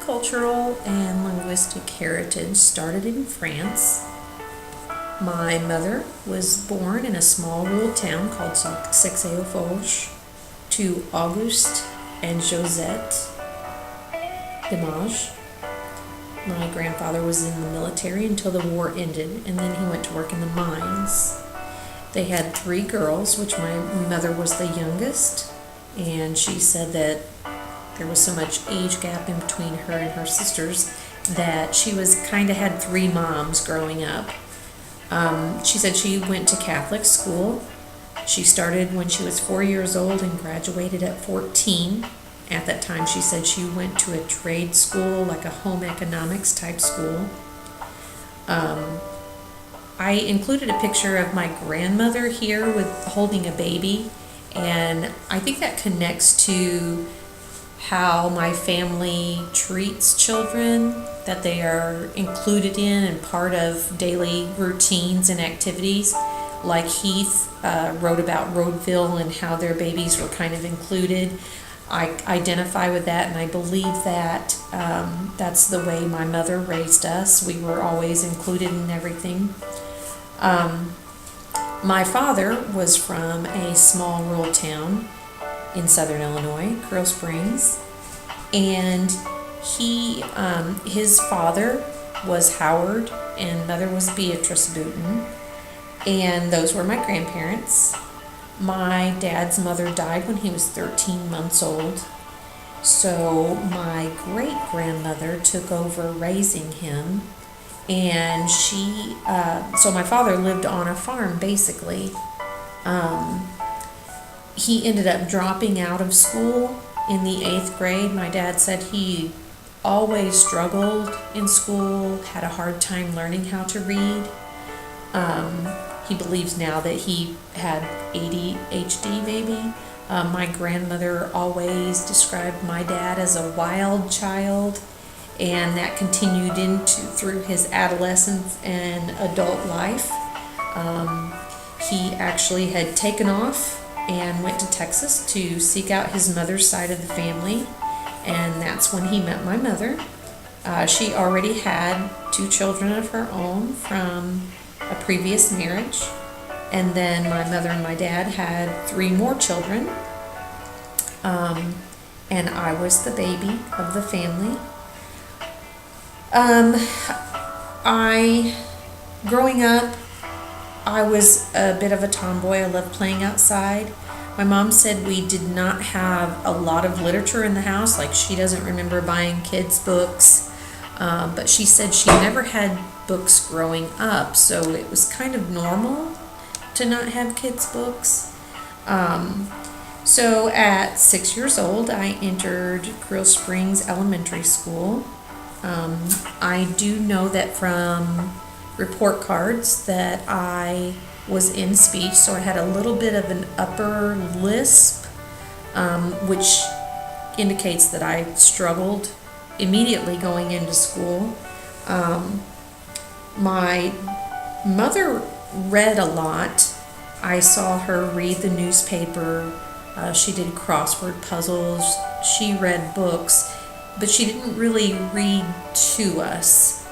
cultural and linguistic heritage started in France. My mother was born in a small rural town called Saxe-aux-Folges to Auguste and Josette Dimage. My grandfather was in the military until the war ended, and then he went to work in the mines. They had 3 girls, which my mother was the youngest, and she said that there was so much age gap in between her and her sisters that she was kind of had 3 moms growing up. She said she went to Catholic school. She started when she was 4 years old and graduated at 14. At that time, she said she went to a trade school, like a home economics type school. I included a picture of my grandmother here with holding a baby, and I think that connects to how my family treats children, that they are included in and part of daily routines and activities. Like Heath wrote about Rodeville and how their babies were kind of included. I identify with that, and I believe that that's the way my mother raised us. We were always included in everything. My father was from a small rural town in southern Illinois, Curl Springs, and his father was Howard and mother was Beatrice Booton, and those were my grandparents. My dad's mother died when he was 13 months old, so my great-grandmother took over raising him, and so my father lived on a farm, basically. He ended up dropping out of school in the 8th grade. My dad said he always struggled in school, had a hard time learning how to read. He believes now that he had ADHD maybe. My grandmother always described my dad as a wild child, and that continued through his adolescence and adult life. He actually had taken off and went to Texas to seek out his mother's side of the family, and that's when he met my mother. She already had 2 children of her own from a previous marriage, and then my mother and my dad had 3 more children, and I was the baby of the family. Growing up, I was a bit of a tomboy. I loved playing outside. My mom said we did not have a lot of literature in the house. Like, she doesn't remember buying kids' books, but she said she never had books growing up, so it was kind of normal to not have kids' books. So at 6 years old, I entered Curl Springs Elementary School. I do know that from report cards that I was in speech, so I had a little bit of an upper lisp, which indicates that I struggled immediately going into school. My mother read a lot. I saw her read the newspaper. She did crossword puzzles. She read books, but she didn't really read to us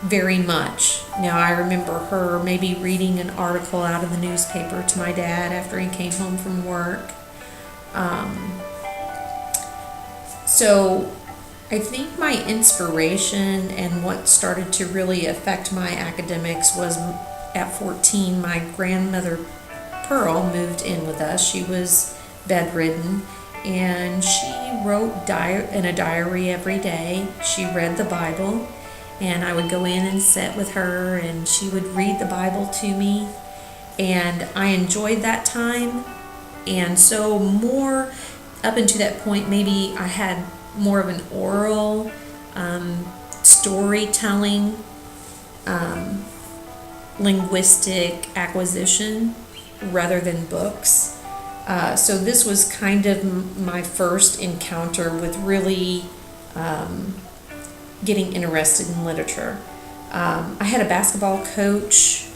very much. Now, I remember her maybe reading an article out of the newspaper to my dad after he came home from work. So I think my inspiration and what started to really affect my academics was at 14, my grandmother Pearl moved in with us. She was bedridden, and she wrote in a diary every day. She read the Bible, and I would go in and sit with her, and she would read the Bible to me, and I enjoyed that time. And so more up until that point, maybe I had more of an oral storytelling, linguistic acquisition rather than books. So this was kind of my first encounter with really getting interested in literature. I had a basketball coach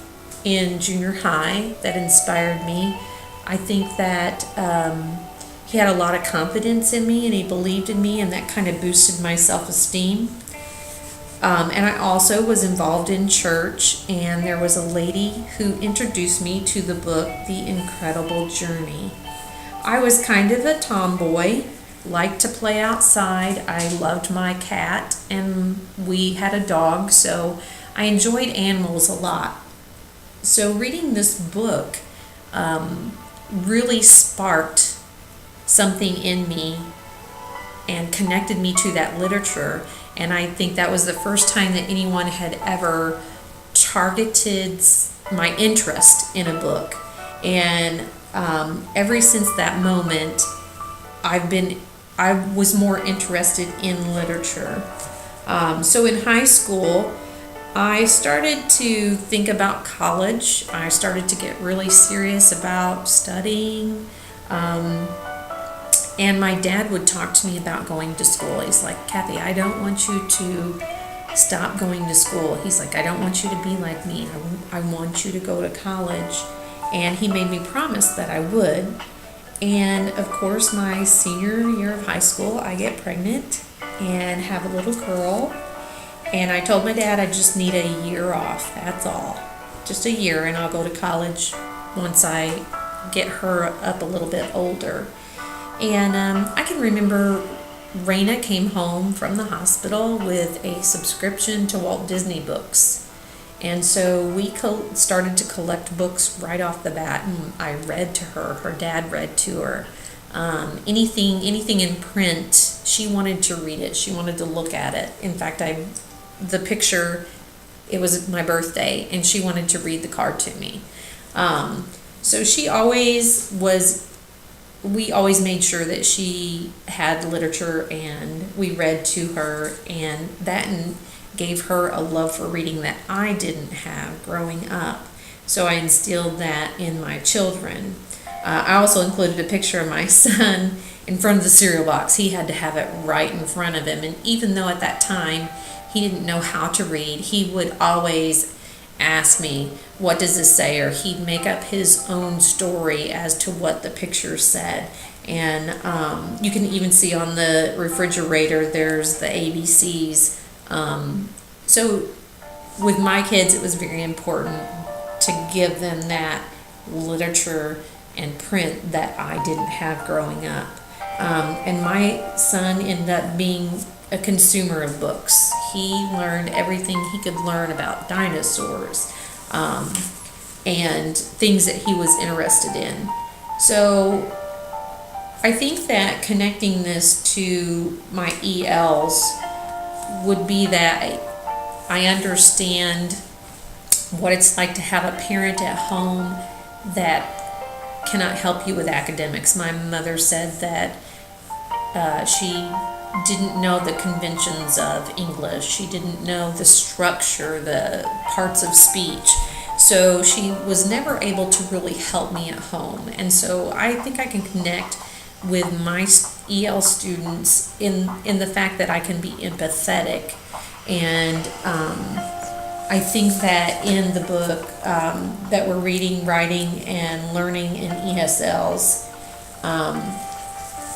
in junior high that inspired me. I think that he had a lot of confidence in me, and he believed in me, and that kind of boosted my self-esteem. And I also was involved in church, and there was a lady who introduced me to the book, The Incredible Journey. I was kind of a tomboy, liked to play outside. I loved my cat, and we had a dog, so I enjoyed animals a lot. So reading this book really sparked something in me and connected me to that literature. And I think that was the first time that anyone had ever targeted my interest in a book. And ever since that moment, I was more interested in literature. So in high school, I started to think about college. I started to get really serious about studying. And my dad would talk to me about going to school. He's like, Kathy, I don't want you to stop going to school. He's like, I don't want you to be like me. I want you to go to college. And he made me promise that I would. And of course, my senior year of high school, I get pregnant and have a little girl. And I told my dad I just need a year off. That's all. Just a year, and I'll go to college once I get her up a little bit older. And I can remember Raina came home from the hospital with a subscription to Walt Disney books. And so we started to collect books right off the bat, and I read to her. Her dad read to her. Anything in print, she wanted to read it. She wanted to look at it. In fact, the picture, it was my birthday, and she wanted to read the card to me. So we always made sure that she had literature, and we read to her, and that gave her a love for reading that I didn't have growing up. So I instilled that in my children. I also included a picture of my son in front of the cereal box. He had to have it right in front of him, and even though at that time he didn't know how to read, he would always ask me, what does this say? Or he'd make up his own story as to what the picture said. And you can even see on the refrigerator, there's the ABCs. So with my kids, it was very important to give them that literature and print that I didn't have growing up. And my son ended up being a consumer of books. He learned everything he could learn about dinosaurs and things that he was interested in. So I think that connecting this to my ELs would be that I understand what it's like to have a parent at home that cannot help you with academics. My mother said that she didn't know the conventions of English. She didn't know the structure, the parts of speech. So she was never able to really help me at home. And so I think I can connect with my EL students in the fact that I can be empathetic. And I think that in the book that we're reading, writing, and learning in ESLs,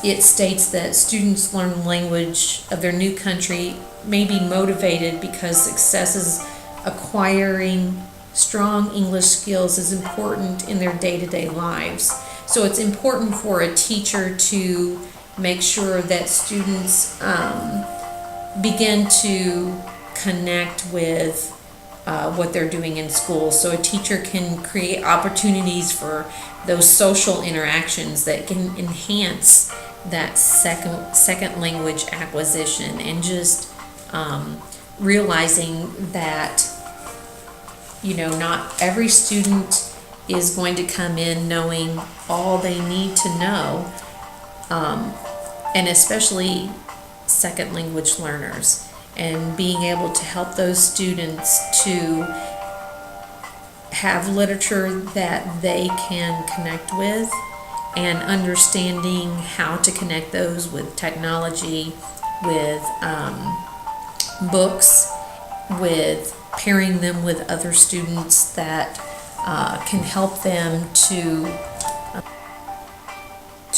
it states that students learn language of their new country may be motivated because success is acquiring strong English skills is important in their day-to-day lives. So it's important for a teacher to make sure that students begin to connect with what they're doing in school. So a teacher can create opportunities for those social interactions that can enhance that second language acquisition, and just realizing that not every student is going to come in knowing all they need to know, and especially second language learners, and being able to help those students to have literature that they can connect with, and understanding how to connect those with technology, with books, with pairing them with other students that can help them to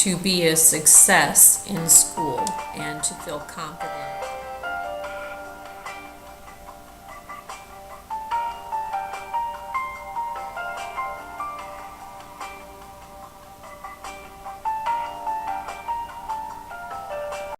to be a success in school and to feel confident